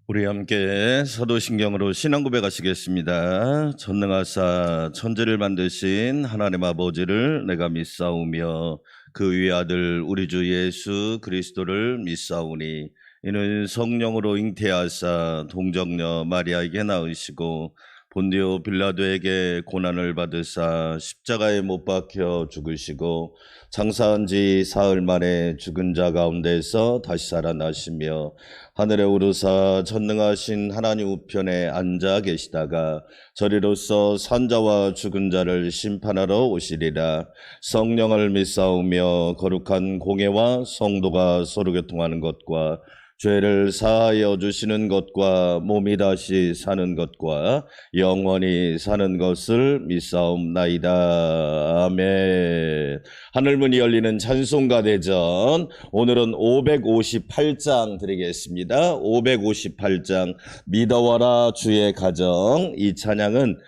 우리 함께 사도신경으로 신앙 고백하시겠습니다. 전능하사 천지를 만드신 하나님 아버지를 내가 믿사오며 그 위의 아들 우리 주 예수 그리스도를 믿사오니 이는 성령으로 잉태하사 동정녀 마리아에게 낳으시고 본디오 빌라도에게 고난을 받으사 십자가에 못 박혀 죽으시고 장사한 지 사흘 만에 죽은 자 가운데서 다시 살아나시며 하늘에 오르사 전능하신 하나님 우편에 앉아 계시다가 저리로서 산자와 죽은 자를 심판하러 오시리라. 성령을 믿사오며 거룩한 공예와 성도가 서로 교통하는 것과 죄를 사하여 주시는 것과 몸이 다시 사는 것과 영원히 사는 것을 믿사옵나이다. 아멘. 하늘문이 열리는 찬송가 대전, 오늘은 558장 드리겠습니다. 558장 믿어와라 주의 가정. 이 찬양은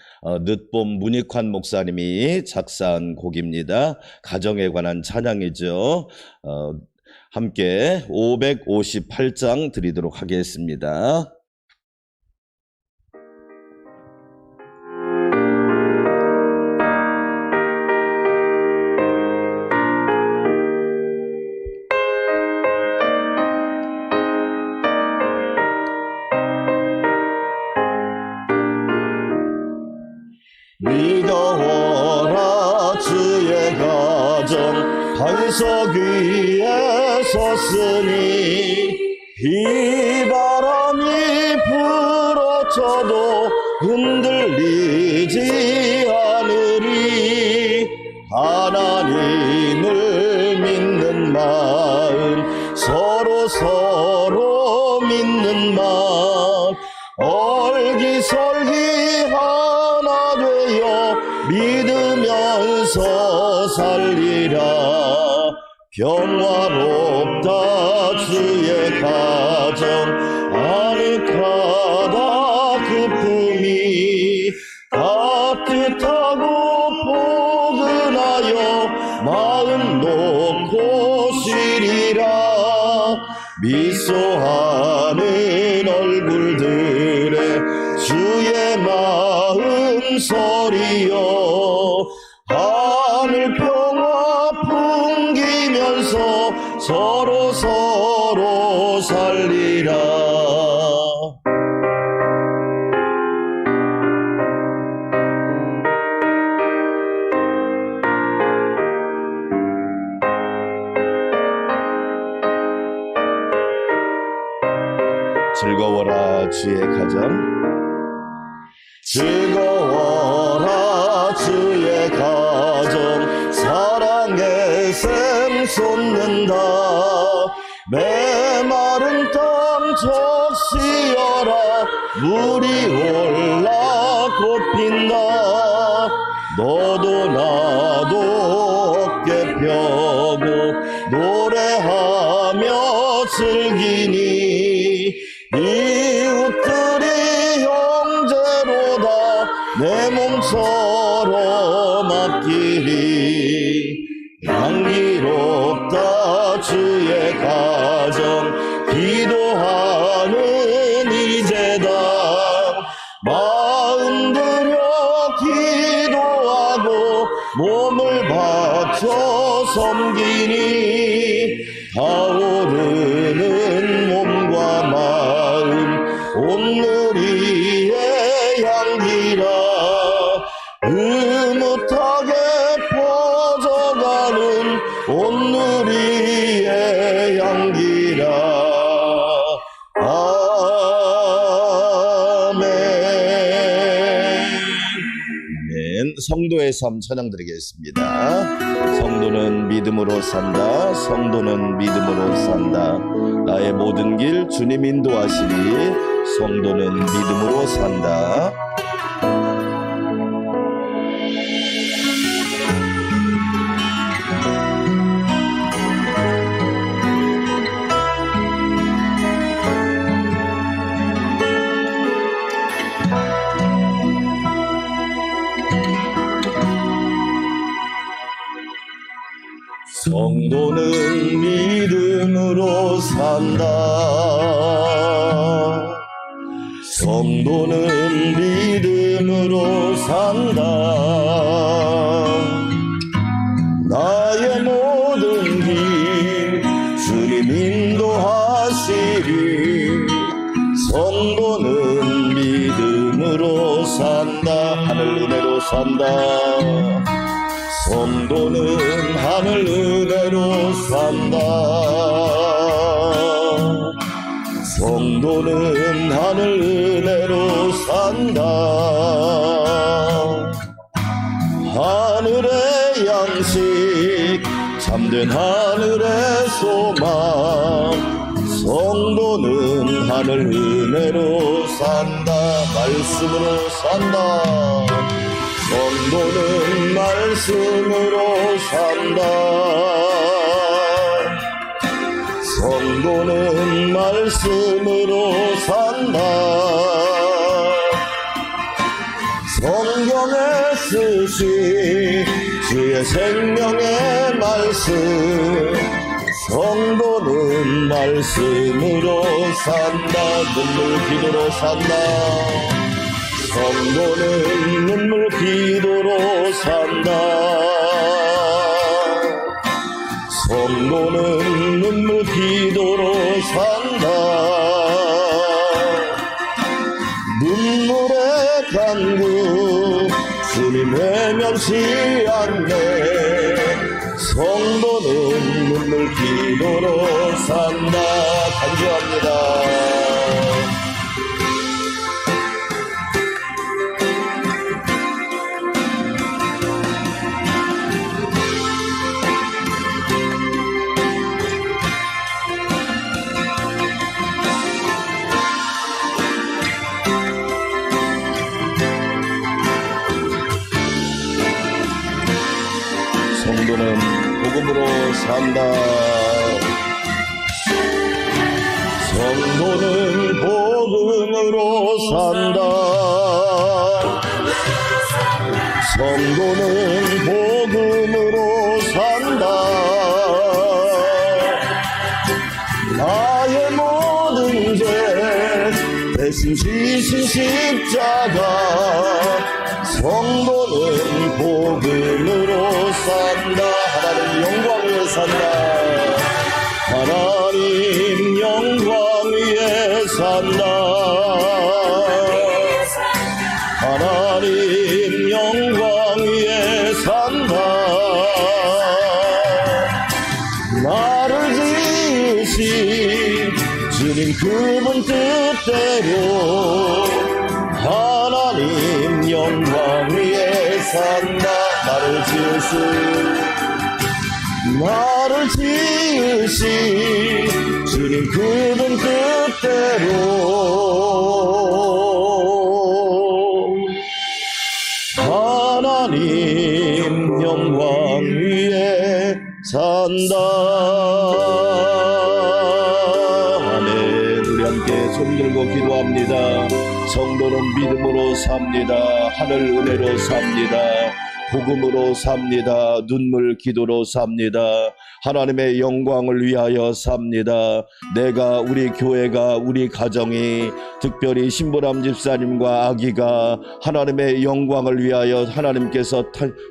늦봄 문익환 목사님이 작사한 곡입니다. 가정에 관한 찬양이죠. 함께 558장 드리도록 하겠습니다. 믿어와라 주의 가정 반석 위에 섰으니 비바람이 불어쳐도 흔들리지 않으리. 하나님을 믿는 마음 서로 믿는 마음 얼기설기 하나 되어 믿으면서 살리라. 평화롭다 주의 가정 아늑하다 그 품이 따뜻하고 포근하여 마음 놓고 쉬리라. 미소하는 얼굴들에 주의 마음 서리여 하늘 평화 풍기면서 서로 살리라. 즐거워라 주의 가정. 즐거워라 주의 가정 사랑의 샘 솟는다. 메마른 땅 적시어라 물이 올라 꽃핀다. 너도 나도 어깨 펴고 노래하며 즐기니 이웃들이 형제로다 내 몸처럼 아끼리. 향기롭다 주의 가정 기도하는 이제다. 마음 들여 기도하고 몸을 바쳐 섬기니 타오르는 몸과 마음 온누리의 향기라. 흐뭇하게 퍼져가는 온누리의 향기라. 아멘. 아멘. 성도의 삶 찬양 드리겠습니다. 성도는 믿음으로 산다. 성도는 믿음으로 산다. 나의 모든 길 주님 인도하시니 성도는 믿음으로 산다. 성도는 믿음으로 산다. 성도는 믿음으로 산다. 나의 모든 길 주님 인도하시리. 성도는 믿음으로 산다. 하늘 은혜로 산다. 성도는 하늘 은혜로 산다. 성도는 하늘 은혜로 산다. 하늘의 양식 참된 하늘의 소망. 성도는 하늘 은혜로 산다. 말씀으로 산다. 성도는 말씀으로 산다. 성도는 말씀으로 산다. 성경에 쓰신 주의 생명의 말씀. 성도는 말씀으로 산다. 눈물 기도로 산다. 성도는 눈물 기도로 산다. 성도는 눈물 기도로 산다. 눈물의 간구 주님 외면치 않네. 성도는 눈물 기도로 산다. 간구합니다. 성도는 복음으로 산다. 성도는 복음으로 산다. 성도는 복음으로 산다. 나의 모든 죄 대신 지신 십자가. 성도는 복음으로 산다. 하나님 영광 위에 산다. 하나님 영광 위에 산다. 하나님 영광 위에 산다. 나를 지으신 주님 그분 뜻대로 하나님 영광 위에 산다. 나를 지으신 주님 그분 뜻대로 하나님 영광 위에 산다. 아멘. 우리 함께 손 들고 기도합니다. 성도는 믿음으로 삽니다. 하늘 은혜로 삽니다. 복음으로 삽니다. 눈물 기도로 삽니다. 하나님의 영광을 위하여 삽니다. 내가, 우리 교회가, 우리 가정이, 특별히 신보람 집사님과 아기가 하나님의 영광을 위하여 하나님께서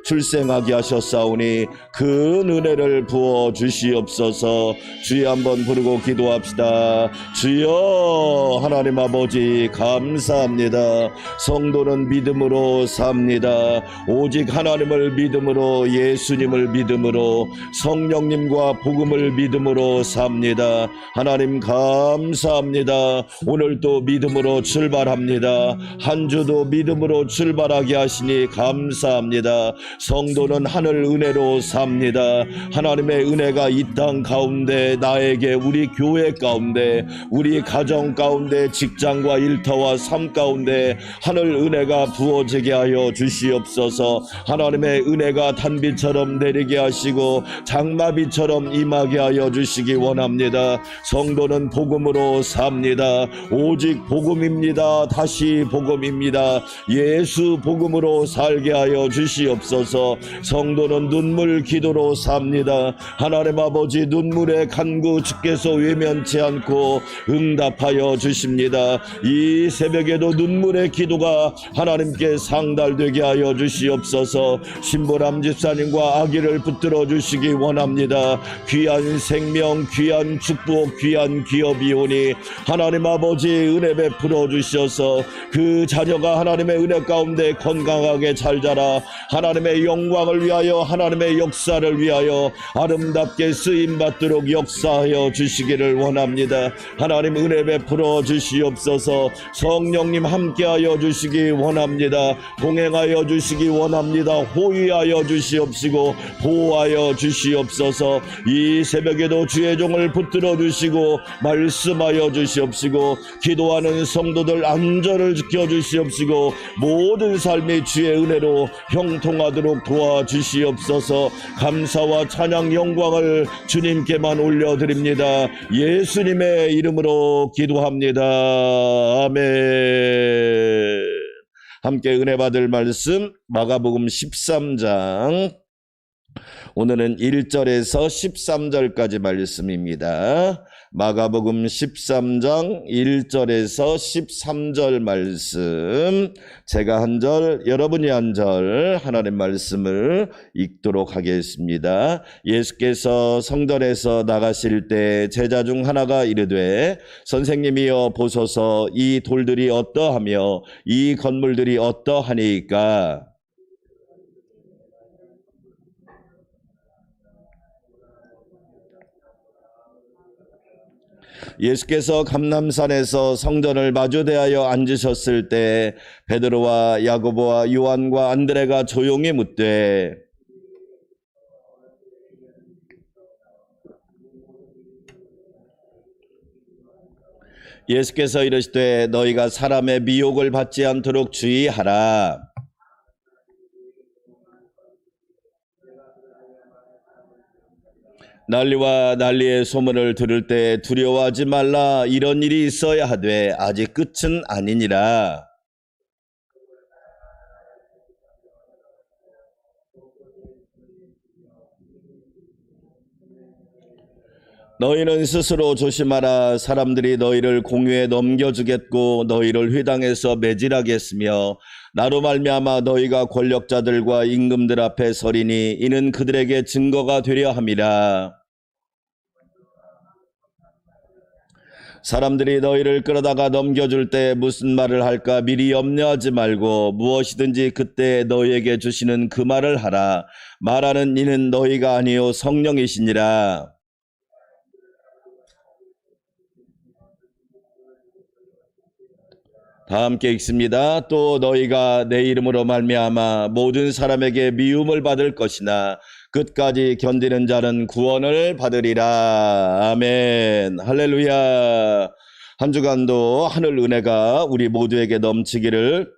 출생하게 하셨사오니 그 은혜를 부어 주시옵소서. 주여 한번 부르고 기도합시다. 주여 하나님 아버지 감사합니다. 성도는 믿음으로 삽니다. 오직 하나님을 믿음으로, 예수님을 믿음으로, 성령님과 복음을 믿음으로 삽니다. 하나님 감사합니다. 오늘도 믿음으로 출발합니다. 한 주도 믿음으로 출발하게 하시니 감사합니다. 성도는 하늘 은혜로 삽니다. 하나님의 은혜가 이 땅 가운데, 나에게, 우리 교회 가운데, 우리 가정 가운데, 직장과 일터와 삶 가운데 하늘 은혜가 부어지게 하여 주시옵소서. 하나님의 은혜가 단비처럼 내리게 하시고 장마비 비처럼 임하게 하여 주시기 원합니다. 성도는 복음으로 삽니다. 오직 복음입니다. 다시 복음입니다. 예수 복음으로 살게 하여 주시옵소서. 성도는 눈물 기도로 삽니다. 하나님 아버지, 눈물의 간구 주께서 외면치 않고 응답하여 주십니다. 이 새벽에도 눈물의 기도가 하나님께 상달되게 하여 주시옵소서. 신보람 집사님과 아기를 붙들어 주시기 원합니다. 귀한 생명, 귀한 축복, 귀한 기업이 오니 하나님 아버지 은혜 베풀어 주셔서 그 자녀가 하나님의 은혜 가운데 건강하게 잘 자라 하나님의 영광을 위하여, 하나님의 역사를 위하여 아름답게 쓰임받도록 역사하여 주시기를 원합니다. 하나님 은혜 베풀어 주시옵소서. 성령님 함께하여 주시기 원합니다. 동행하여 주시기 원합니다. 호위하여 주시옵시고 보호하여 주시옵소서. 이 새벽에도 주의 종을 붙들어 주시고 말씀하여 주시옵시고 기도하는 성도들 안전을 지켜 주시옵시고 모든 삶이 주의 은혜로 형통하도록 도와주시옵소서. 감사와 찬양 영광을 주님께만 올려드립니다. 예수님의 이름으로 기도합니다. 아멘. 함께 은혜 받을 말씀 마가복음 13장, 오늘은 1절에서 13절까지 말씀입니다. 마가복음 13장 1절에서 13절 말씀, 제가 한 절, 여러분이 한 절 하나님 말씀을 읽도록 하겠습니다. 예수께서 성전에서 나가실 때 제자 중 하나가 이르되 선생님이여 보소서, 이 돌들이 어떠하며 이 건물들이 어떠하니까? 예수께서 감람산에서 성전을 마주대하여 앉으셨을 때 베드로와 야고보와 요한과 안드레가 조용히 묻되 예수께서 이르시되 너희가 사람의 미혹을 받지 않도록 주의하라. 난리와 난리의 소문을 들을 때 두려워하지 말라. 이런 일이 있어야 하되 아직 끝은 아니니라. 너희는 스스로 조심하라. 사람들이 너희를 공유에 넘겨주겠고 너희를 회당에서 매질하겠으며 나로 말미암아 너희가 권력자들과 임금들 앞에 서리니 이는 그들에게 증거가 되려 함이라. 사람들이 너희를 끌어다가 넘겨줄 때 무슨 말을 할까 미리 염려하지 말고 무엇이든지 그때 너희에게 주시는 그 말을 하라. 말하는 이는 너희가 아니요 성령이시니라. 다 함께 읽습니다. 또 너희가 내 이름으로 말미암아 모든 사람에게 미움을 받을 것이나 끝까지 견디는 자는 구원을 받으리라. 아멘. 할렐루야. 한 주간도 하늘 은혜가 우리 모두에게 넘치기를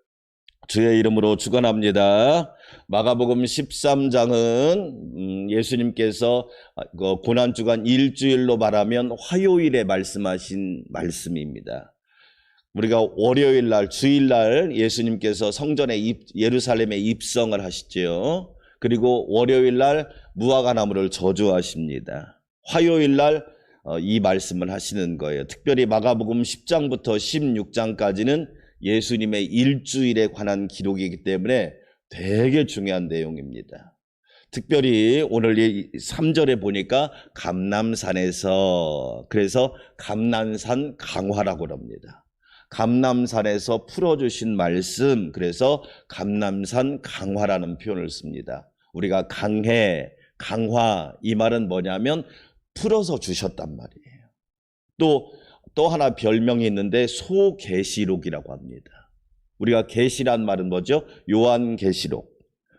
주의 이름으로 축원합니다. 마가복음 13장은 예수님께서 고난주간 일주일로 말하면 화요일에 말씀하신 말씀입니다. 우리가 월요일 날, 주일 날 예수님께서 성전에 예루살렘에 입성을 하시죠. 그리고 월요일 날 무화과 나무를 저주하십니다. 화요일 날 이 말씀을 하시는 거예요. 특별히 마가복음 10장부터 16장까지는 예수님의 일주일에 관한 기록이기 때문에 되게 중요한 내용입니다. 특별히 오늘 3절에 보니까 감람산에서, 그래서 감람산 강화라고 합니다. 감람산에서 풀어주신 말씀, 그래서 감람산 강화라는 표현을 씁니다. 우리가 강해, 강화, 이 말은 뭐냐면 풀어서 주셨단 말이에요. 또 하나 별명이 있는데 소계시록이라고 합니다. 우리가 계시란 말은 뭐죠? 요한계시록.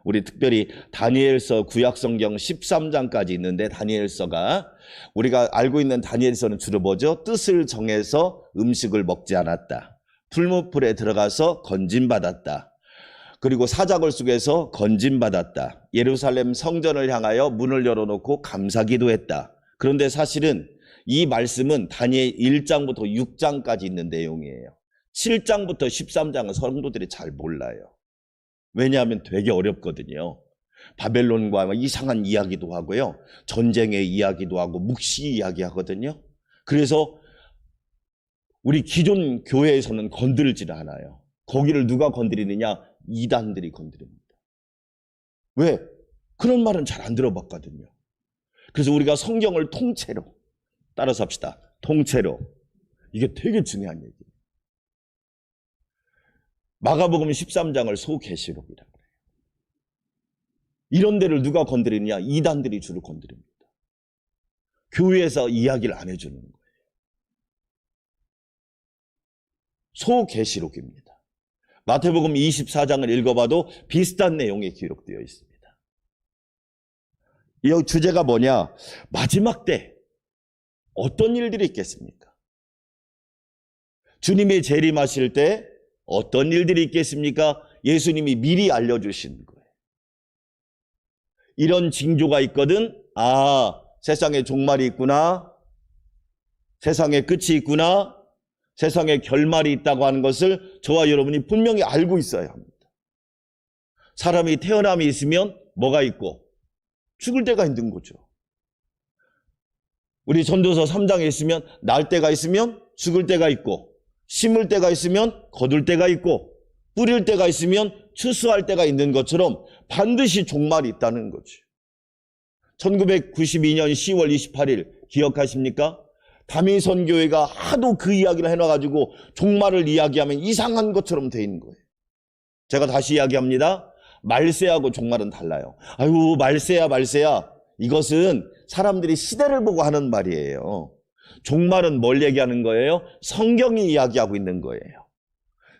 우리 특별히 다니엘서 구약성경 13장까지 있는데 다니엘서가, 우리가 알고 있는 다니엘서는 주로 뭐죠? 뜻을 정해서 음식을 먹지 않았다. 풀무불에 들어가서 건짐받았다. 그리고 사자굴 속에서 건짐받았다. 예루살렘 성전을 향하여 문을 열어놓고 감사기도했다. 그런데 사실은 이 말씀은 다니엘 1장부터 6장까지 있는 내용이에요. 7장부터 13장은 성도들이 잘 몰라요. 왜냐하면 되게 어렵거든요. 바벨론과 이상한 이야기도 하고요. 전쟁의 이야기도 하고 묵시 이야기 하거든요. 그래서 우리 기존 교회에서는 건들지를 않아요. 거기를 누가 건드리느냐? 이단들이 건드립니다. 왜? 그런 말은 잘 안 들어봤거든요. 그래서 우리가 성경을 통째로 따라서 합시다. 통째로. 이게 되게 중요한 얘기예요. 마가복음 13장을 소계시록이라고 해요. 이런 데를 누가 건드리느냐? 이단들이 주로 건드립니다. 교회에서 이야기를 안 해주는 거예요. 소계시록입니다. 마태복음 24장을 읽어봐도 비슷한 내용이 기록되어 있습니다. 이 주제가 뭐냐? 마지막 때 어떤 일들이 있겠습니까? 주님이 재림하실 때 어떤 일들이 있겠습니까? 예수님이 미리 알려주신 거예요. 이런 징조가 있거든. 아, 세상에 종말이 있구나. 세상에 끝이 있구나. 세상에 결말이 있다고 하는 것을 저와 여러분이 분명히 알고 있어야 합니다. 사람이 태어남이 있으면 뭐가 있고 죽을 때가 있는 거죠. 우리 전도서 3장에 있으면 날 때가 있으면 죽을 때가 있고, 심을 때가 있으면 거둘 때가 있고, 뿌릴 때가 있으면 추수할 때가 있는 것처럼 반드시 종말이 있다는 거죠. 1992년 10월 28일 기억하십니까? 다민선 교회가 하도 그 이야기를 해놔가지고 종말을 이야기하면 이상한 것처럼 돼 있는 거예요. 제가 다시 이야기합니다. 말세하고 종말은 달라요. 아유, 말세야. 이것은 사람들이 시대를 보고 하는 말이에요. 종말은 뭘 얘기하는 거예요? 성경이 이야기하고 있는 거예요.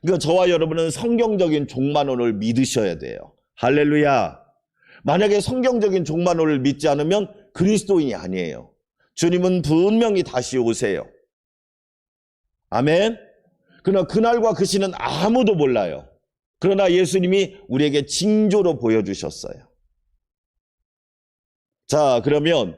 그러니까 저와 여러분은 성경적인 종말론을 믿으셔야 돼요. 할렐루야. 만약에 성경적인 종말론을 믿지 않으면 그리스도인이 아니에요. 주님은 분명히 다시 오세요. 아멘. 그러나 그날과 그 시는 아무도 몰라요. 그러나 예수님이 우리에게 징조로 보여주셨어요. 자, 그러면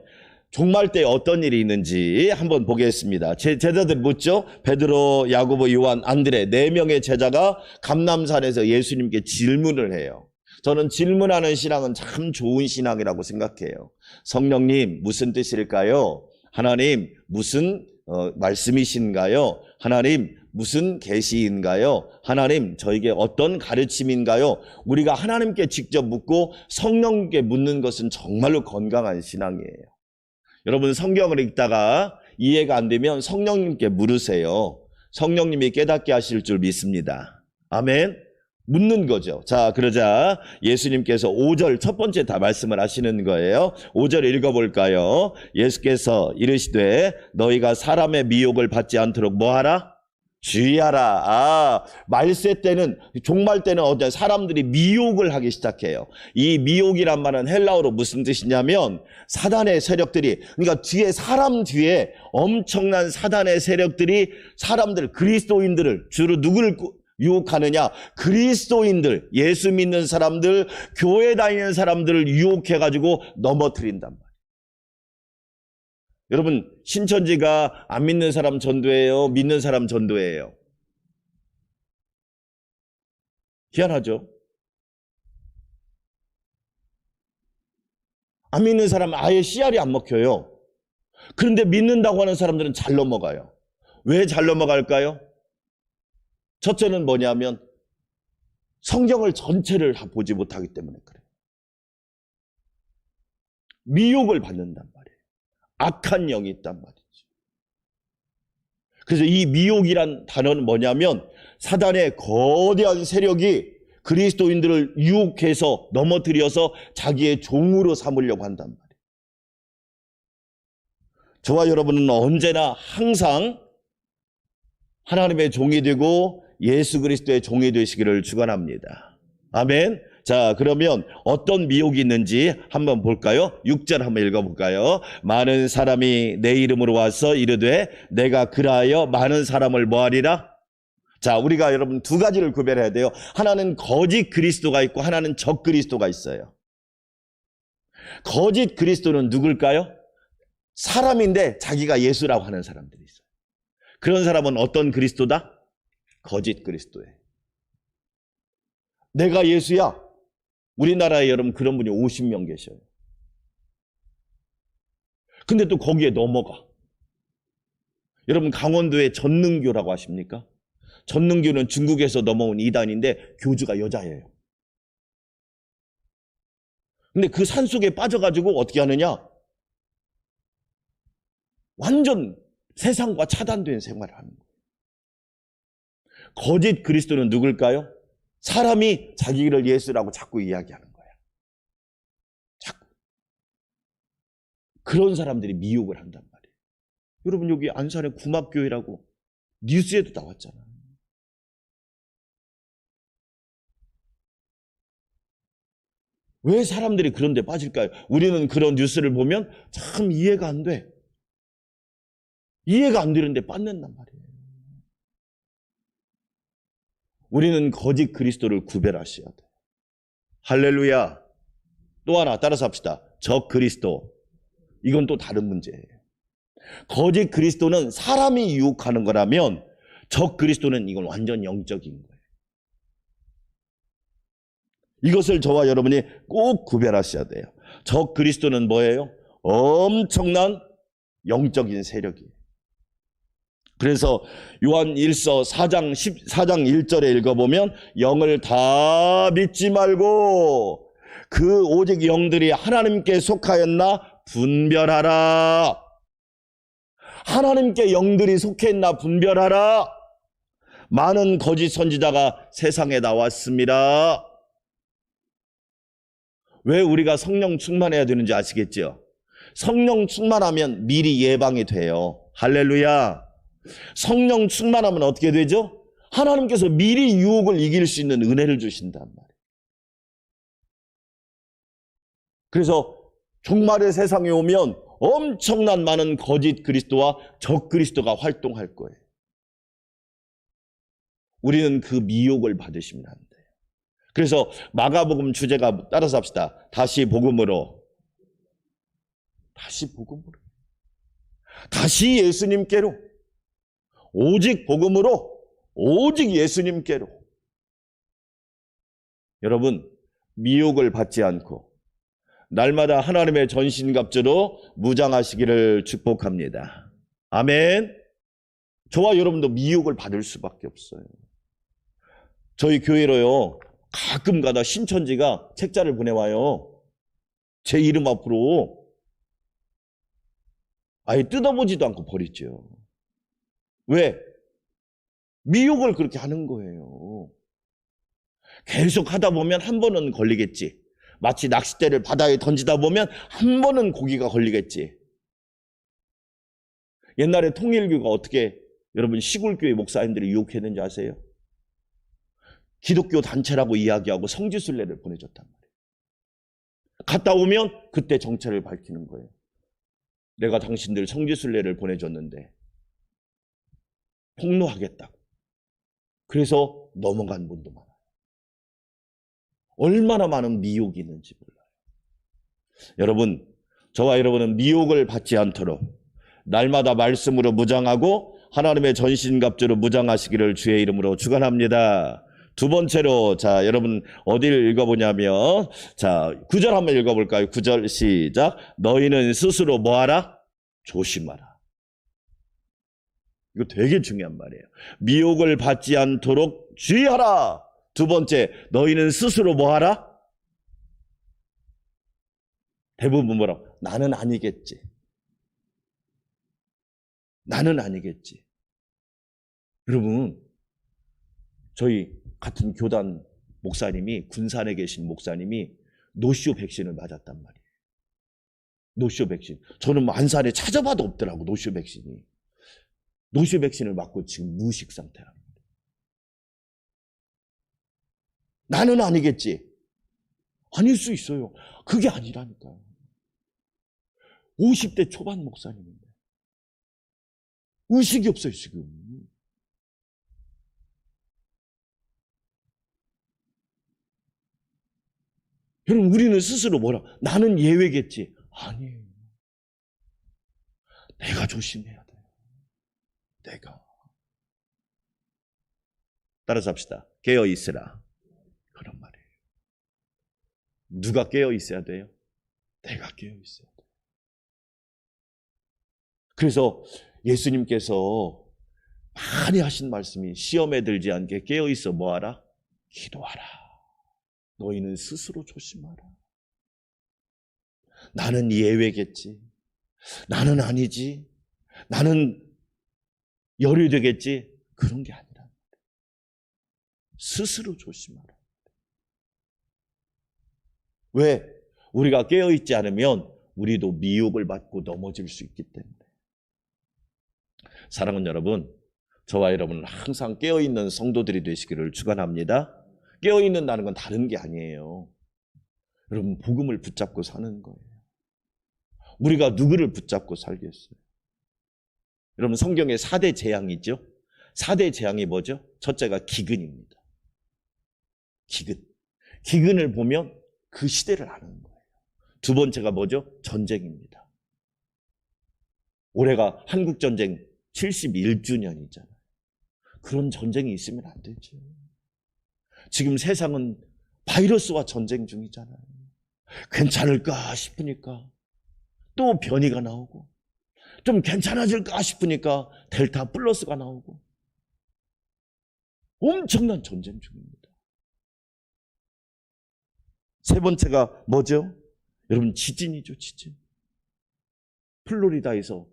종말 때 어떤 일이 있는지 한번 보겠습니다. 제자들 묻죠. 베드로, 야고보, 요한, 안드레 4명의 제자가 감람산에서 예수님께 질문을 해요. 저는 질문하는 신앙은 참 좋은 신앙이라고 생각해요. 성령님, 무슨 뜻일까요? 하나님, 무슨 말씀이신가요? 하나님, 무슨 계시인가요? 하나님, 저에게 어떤 가르침인가요? 우리가 하나님께 직접 묻고 성령님께 묻는 것은 정말로 건강한 신앙이에요. 여러분, 성경을 읽다가 이해가 안 되면 성령님께 물으세요. 성령님이 깨닫게 하실 줄 믿습니다. 아멘. 묻는 거죠. 자, 그러자 예수님께서 5절 첫 번째 다 말씀을 하시는 거예요. 5절 읽어볼까요? 예수께서 이르시되 너희가 사람의 미혹을 받지 않도록 뭐하라? 주의하라. 아, 말세 때는, 종말 때는 어떤 사람들이 미혹을 하기 시작해요. 이 미혹이란 말은 헬라어로 무슨 뜻이냐면 사단의 세력들이, 그러니까 사람 뒤에 엄청난 사단의 세력들이 사람들, 그리스도인들을, 주로 누구를 유혹하느냐? 그리스도인들, 예수 믿는 사람들, 교회 다니는 사람들을 유혹해가지고 넘어뜨린단 말이에요. 여러분, 신천지가 안 믿는 사람 전도예요? 믿는 사람 전도예요? 희한하죠? 안 믿는 사람은 아예 씨알이 안 먹혀요. 그런데 믿는다고 하는 사람들은 잘 넘어가요. 왜 잘 넘어갈까요? 첫째는 뭐냐면 성경을 전체를 보지 못하기 때문에 그래요. 미혹을 받는단 말이에요. 악한 영이 있단 말이죠. 그래서 이 미혹이란 단어는 뭐냐면 사단의 거대한 세력이 그리스도인들을 유혹해서 넘어뜨려서 자기의 종으로 삼으려고 한단 말이에요. 저와 여러분은 언제나 항상 하나님의 종이 되고 예수 그리스도의 종이 되시기를 축원합니다. 아멘. 자, 그러면 어떤 미혹이 있는지 한번 볼까요? 6절 한번 읽어볼까요? 많은 사람이 내 이름으로 와서 이르되 내가 그라하여 많은 사람을 뭐하리라? 자, 우리가 여러분 두 가지를 구별해야 돼요. 하나는 거짓 그리스도가 있고 하나는 적 그리스도가 있어요. 거짓 그리스도는 누굴까요? 사람인데 자기가 예수라고 하는 사람들이 있어요. 그런 사람은 어떤 그리스도다? 거짓 그리스도예요. 내가 예수야. 우리나라에 여러분 그런 분이 50명 계셔요. 근데 또 거기에 넘어가. 여러분 강원도에 전능교라고 아십니까? 전능교는 중국에서 넘어온 이단인데 교주가 여자예요. 근데 그 산속에 빠져가지고 어떻게 하느냐? 완전 세상과 차단된 생활을 하는 거예요. 거짓 그리스도는 누굴까요? 사람이 자기를 예수라고 자꾸 이야기하는 거예요. 자꾸. 그런 사람들이 미혹을 한단 말이에요. 여러분 여기 안산에 구막교회라고 뉴스에도 나왔잖아요. 왜 사람들이 그런 데 빠질까요? 우리는 그런 뉴스를 보면 참 이해가 안 돼. 이해가 안 되는데 빠진단 말이에요. 우리는 거짓 그리스도를 구별하셔야 돼요. 할렐루야. 또 하나 따라서 합시다. 적 그리스도. 이건 또 다른 문제예요. 거짓 그리스도는 사람이 유혹하는 거라면 적 그리스도는 이건 완전 영적인 거예요. 이것을 저와 여러분이 꼭 구별하셔야 돼요. 적 그리스도는 뭐예요? 엄청난 영적인 세력이에요. 그래서 요한 1서 4장 1절에 읽어보면 영을 다 믿지 말고 그 오직 영들이 하나님께 속하였나 분별하라. 하나님께 영들이 속했나 분별하라. 많은 거짓 선지자가 세상에 나왔습니다. 왜 우리가 성령 충만해야 되는지 아시겠죠? 성령 충만하면 미리 예방이 돼요. 할렐루야. 성령 충만하면 어떻게 되죠? 하나님께서 미리 유혹을 이길 수 있는 은혜를 주신단 말이에요. 그래서 종말의 세상에 오면 엄청난 많은 거짓 그리스도와 적 그리스도가 활동할 거예요. 우리는 그 미혹을 받으시면 안 돼요. 그래서 마가복음 주제가 따라서 합시다. 다시 복음으로. 다시 복음으로. 다시 예수님께로. 오직 복음으로. 오직 예수님께로. 여러분 미혹을 받지 않고 날마다 하나님의 전신갑주로 무장하시기를 축복합니다. 아멘. 저와 여러분도 미혹을 받을 수밖에 없어요. 저희 교회로요. 가끔 가다 신천지가 책자를 보내와요. 제 이름 앞으로. 아예 뜯어보지도 않고 버리죠. 왜? 미혹을 그렇게 하는 거예요. 계속 하다 보면 한 번은 걸리겠지. 마치 낚싯대를 바다에 던지다 보면 한 번은 고기가 걸리겠지. 옛날에 통일교가 어떻게 여러분 시골교회 목사님들이 유혹했는지 아세요? 기독교 단체라고 이야기하고 성지순례를 보내줬단 말이에요. 갔다 오면 그때 정체를 밝히는 거예요. 내가 당신들 성지순례를 보내줬는데 폭로하겠다고. 그래서 넘어간 분도 많아요. 얼마나 많은 미혹이 있는지 몰라요. 여러분, 저와 여러분은 미혹을 받지 않도록 날마다 말씀으로 무장하고 하나님의 전신갑주로 무장하시기를 주의 이름으로 축원합니다. 두 번째로 자 여러분 어디를 읽어보냐면 자 9절 한번 읽어볼까요? 9절 시작. 너희는 스스로 뭐하라? 조심하라. 이거 되게 중요한 말이에요. 미혹을 받지 않도록 주의하라. 두 번째, 너희는 스스로 뭐하라? 대부분 뭐라고? 나는 아니겠지. 나는 아니겠지. 여러분, 저희 같은 교단 목사님이, 군산에 계신 목사님이 노쇼 백신을 맞았단 말이에요. 노쇼 백신. 저는 안산에 찾아봐도 없더라고, 노쇼 백신이. 노쇼 백신을 맞고 지금 무식 상태랍니다. 나는 아니겠지. 아닐 수 있어요. 그게 아니라니까요. 50대 초반 목사님인데. 의식이 없어요, 지금. 여러분, 우리는 스스로 뭐라? 나는 예외겠지. 아니에요. 내가 조심해야 돼요. 내가. 따라서 합시다. 깨어 있으라. 그런 말이에요. 누가 깨어 있어야 돼요? 내가 깨어 있어야 돼요. 그래서 예수님께서 많이 하신 말씀이 시험에 들지 않게 깨어 있어 뭐하라? 기도하라. 너희는 스스로 조심하라. 나는 예외겠지. 나는 아니지. 나는 열이 되겠지. 그런 게 아니라 스스로 조심하라. 왜? 우리가 깨어있지 않으면 우리도 미혹을 받고 넘어질 수 있기 때문에. 사랑하는 여러분, 저와 여러분은 항상 깨어있는 성도들이 되시기를 축원합니다. 깨어있는다는 건 다른 게 아니에요. 여러분, 복음을 붙잡고 사는 거예요. 우리가 누구를 붙잡고 살겠어요? 여러분, 성경에 4대 재앙이 있죠? 4대 재앙이 뭐죠? 첫째가 기근입니다. 기근. 기근을 보면 그 시대를 아는 거예요. 두 번째가 뭐죠? 전쟁입니다. 올해가 한국전쟁 71주년이잖아요. 그런 전쟁이 있으면 안 되죠. 지금 세상은 바이러스와 전쟁 중이잖아요. 괜찮을까 싶으니까 또 변이가 나오고, 좀 괜찮아질까 싶으니까 델타 플러스가 나오고, 엄청난 전쟁 중입니다. 세 번째가 뭐죠? 여러분, 지진이죠, 지진. 플로리다에서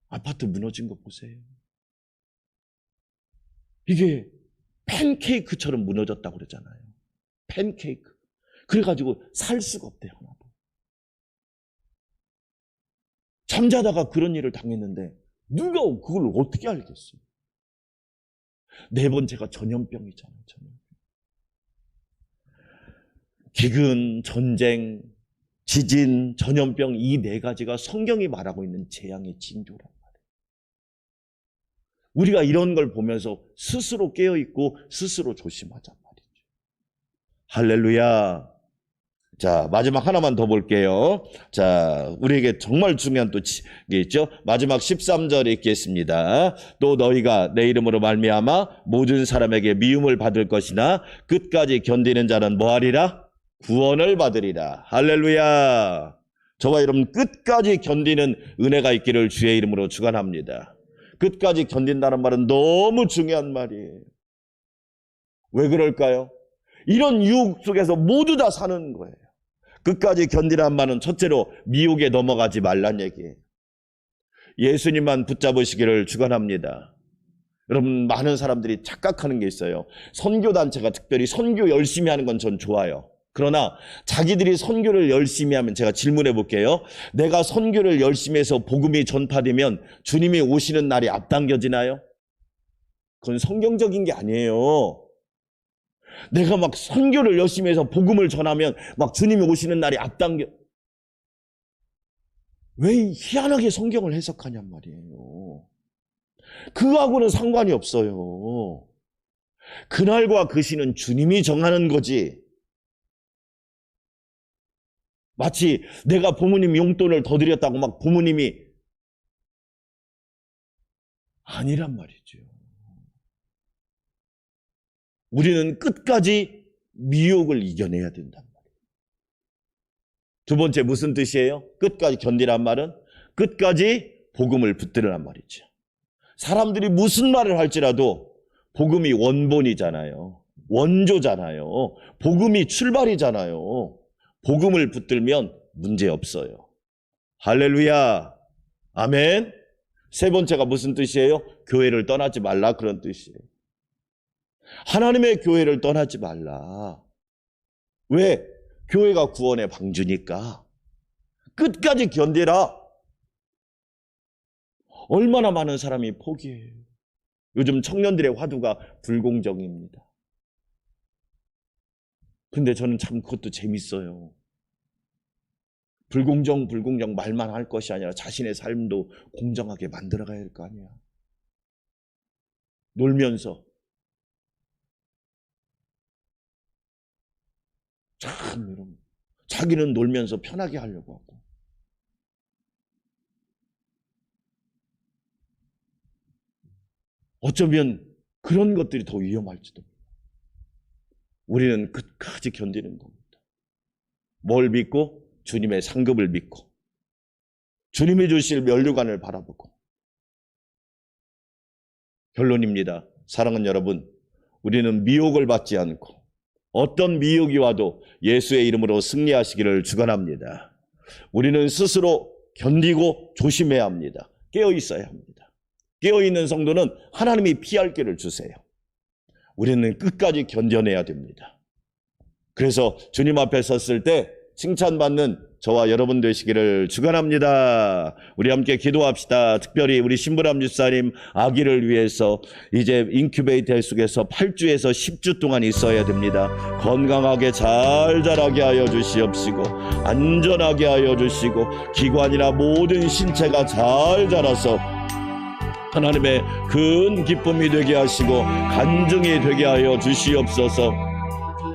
아파트 무너진 거 보세요. 이게 팬케이크처럼 무너졌다고 그러잖아요. 팬케이크. 그래가지고 살 수가 없대요, 하나도. 잠자다가 그런 일을 당했는데 누가 그걸 어떻게 알겠어요? 네 번째가 전염병이잖아요, 전염병. 기근, 전쟁, 지진, 전염병, 이 네 가지가 성경이 말하고 있는 재앙의 징조란 말이에요. 우리가 이런 걸 보면서 스스로 깨어있고 스스로 조심하잔 말이죠. 할렐루야. 자, 마지막 하나만 더 볼게요. 자, 우리에게 정말 중요한 또 게 있죠. 마지막 13절 읽겠습니다. 또 너희가 내 이름으로 말미암아 모든 사람에게 미움을 받을 것이나 끝까지 견디는 자는 뭐하리라? 구원을 받으리라. 할렐루야. 저와 여러분, 끝까지 견디는 은혜가 있기를 주의 이름으로 축원합니다. 끝까지 견딘다는 말은 너무 중요한 말이에요. 왜 그럴까요? 이런 유혹 속에서 모두 다 사는 거예요. 끝까지 견디라는 말은 첫째로 미혹에 넘어가지 말란 얘기예요. 예수님만 붙잡으시기를 축원합니다. 여러분, 많은 사람들이 착각하는 게 있어요. 선교단체가 특별히 선교 열심히 하는 건 전 좋아요. 그러나 자기들이 선교를 열심히 하면, 제가 질문해 볼게요. 내가 선교를 열심히 해서 복음이 전파되면 주님이 오시는 날이 앞당겨지나요? 그건 성경적인 게 아니에요. 내가 막 선교를 열심히 해서 복음을 전하면 막 주님이 오시는 날이 앞당겨. 왜 희한하게 성경을 해석하냔 말이에요. 그하고는 상관이 없어요. 그날과 그 시는 주님이 정하는 거지. 마치 내가 부모님 용돈을 더 드렸다고 막 부모님이, 아니란 말이죠. 우리는 끝까지 미혹을 이겨내야 된단 말이에요. 두 번째 무슨 뜻이에요? 끝까지 견디란 말은 끝까지 복음을 붙들으란 말이죠. 사람들이 무슨 말을 할지라도 복음이 원본이잖아요. 원조잖아요. 복음이 출발이잖아요. 복음을 붙들면 문제없어요. 할렐루야. 아멘. 세 번째가 무슨 뜻이에요? 교회를 떠나지 말라, 그런 뜻이에요. 하나님의 교회를 떠나지 말라. 왜? 교회가 구원의 방주니까. 끝까지 견디라. 얼마나 많은 사람이 포기해요. 요즘 청년들의 화두가 불공정입니다. 근데 저는 참 그것도 재밌어요. 불공정 말만 할 것이 아니라 자신의 삶도 공정하게 만들어가야 할 거 아니야. 놀면서. 참, 여러분, 자기는 놀면서 편하게 하려고 하고. 어쩌면 그런 것들이 더 위험할지도. 우리는 끝까지 견디는 겁니다. 뭘 믿고? 주님의 상급을 믿고, 주님이 주실 면류관을 바라보고. 결론입니다. 사랑하는 여러분, 우리는 미혹을 받지 않고 어떤 미혹이 와도 예수의 이름으로 승리하시기를 축원합니다. 우리는 스스로 견디고 조심해야 합니다. 깨어 있어야 합니다. 깨어 있는 성도는 하나님이 피할 길을 주세요. 우리는 끝까지 견뎌내야 됩니다. 그래서 주님 앞에 섰을 때 칭찬받는 저와 여러분 되시기를 축원합니다. 우리 함께 기도합시다. 특별히 우리 신부람 집사님 아기를 위해서 이제 인큐베이터 속에서 8주에서 10주 동안 있어야 됩니다. 건강하게 잘 자라게 하여 주시옵시고, 안전하게 하여 주시고, 기관이나 모든 신체가 잘 자라서 하나님의 큰 기쁨이 되게 하시고 간증이 되게 하여 주시옵소서.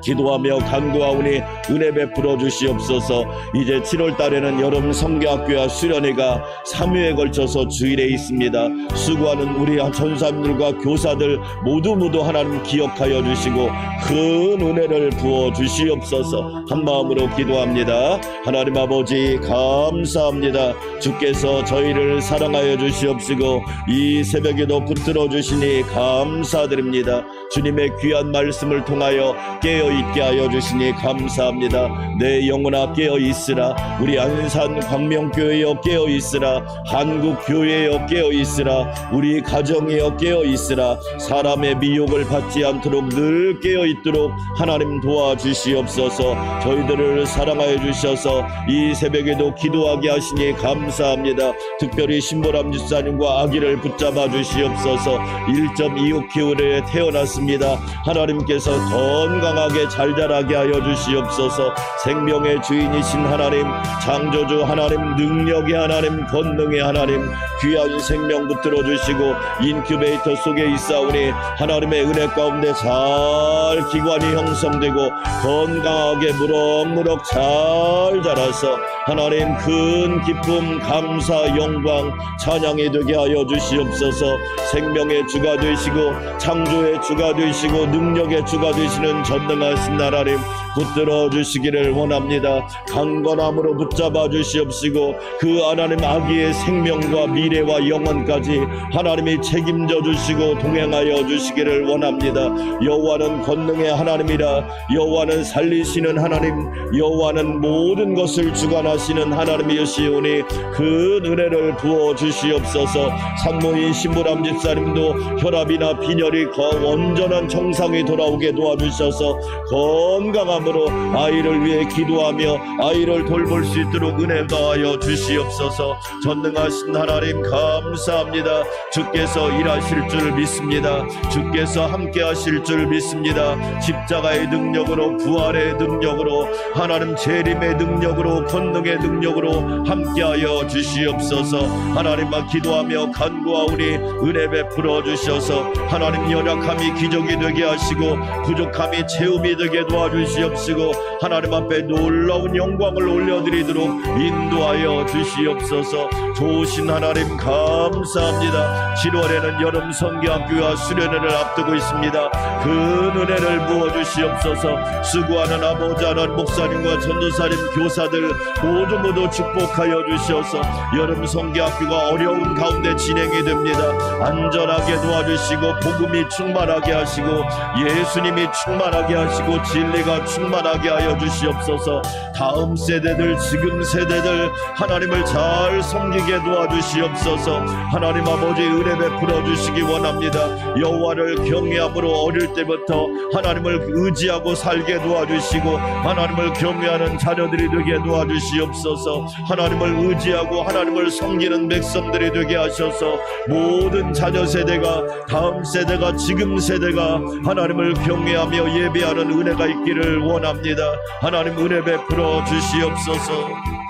기도하며 간구하오니 은혜 베풀어 주시옵소서. 이제 7월 달에는 여름 성경학교와 수련회가 3회에 걸쳐서 주일에 있습니다. 수고하는 우리 전사님들과 교사들 모두 하나님 기억하여 주시고 큰 은혜를 부어 주시옵소서. 한 마음으로 기도합니다. 하나님 아버지 감사합니다. 주께서 저희를 사랑하여 주시옵시고 이 새벽에도 붙들어 주시니 감사드립니다. 주님의 귀한 말씀을 통하여 깨어 있게 하여 주시니 감사합니다. 내 영혼아 깨어 있으라. 우리 안산 광명교회여 깨어 있으라. 한국교회여 깨어 있으라. 우리 가정이여 깨어 있으라. 사람의 미혹을 받지 않도록 늘 깨어 있도록 하나님 도와주시옵소서. 저희들을 사랑하여 주셔서 이 새벽에도 기도하게 하시니 감사합니다. 특별히 신보람 집사님과 아기를 붙잡아 주시옵소서. 1.25kg에 태어났습니다. 하나님께서 건강하게 잘 자라게 하여 주시옵소서. 생명의 주인이신 하나님, 창조주 하나님, 능력의 하나님, 권능의 하나님, 귀한 생명 붙들어 주시고 인큐베이터 속에 있사오니 하나님의 은혜 가운데 잘 기관이 형성되고 건강하게 무럭무럭 잘 자라서 하나님 큰 기쁨, 감사, 영광, 찬양이 되게 하여 주시옵소서. 생명의 주가 되시고 창조의 주가 되시고 능력의 주가 되시는 전능하신 하나님 붙들어 주시기를 원합니다. 강건함으로 붙잡아 주시옵시고 그 하나님 아기의 생명과 미래와 영원까지 하나님이 책임져 주시고 동행하여 주시기를 원합니다. 여호와는 권능의 하나님이라. 여호와는 살리시는 하나님, 여호와는 모든 것을 주관하시는 하나님이시오니 그 은혜를 부어 주시옵소서. 산모인 신부람 집사님도 혈압이나 빈혈이 온전한 정상이 돌아오게 도와주셔서 건강함으로 아이를 위해 기도하며 아이를 돌볼 수 있도록 은혜 더하여 주시옵소서. 전능하신 하나님 감사합니다. 주께서 일하실 줄 믿습니다. 주께서 함께 하실 줄 믿습니다. 십자가의 능력으로, 부활의 능력으로, 하나님 재림의 능력으로, 권능의 능력으로 함께하여 주시옵소서. 하나님만 기도하며 간구하오니 은혜 베풀어 주셔서 하나님 연약함이 기적이 되게 하시고 부족함이 채움이 되게 도와주시옵시고 하나님 앞에 놀라운 영광을 올려드리도록 인도하여 주시옵소서. 좋으신 하나님 감사합니다. 7월에는 여름 성경학교와 수련회를 앞두고 있습니다. 그 은혜를 부어주시옵소서. 수고하는 아버지 하나님, 목사님과 전도사님, 교사들 모두 축복하여 주셔서 여름 성경학교가 어려운 가운데 진행이 됩니다. 안전하게 도와주시고 복음이 충만하게 하시고 예수님이 충만하게 하시고 진리가 충만하게 하여 주시옵소서. 다음 세대들, 지금 세대들 하나님을 잘 섬기게 도와주시옵소서. 하나님 아버지 은혜 베풀어 주시기 원합니다. 여호와를 경외함으로 어릴 때부터 하나님을 의지하고 살게 도와주시고 하나님을 경외하는 자녀들이 되게 도와주시옵소서. 하나님을 의지하고 하나님을 섬기는 백성들이 되게 하셔서 모든 자녀 세대가, 다음 세대가, 지금 세대가 하나님을 경외하며 예배하는 은혜가 있기를 원합니다. 하나님 은혜 베풀어 주시옵소서.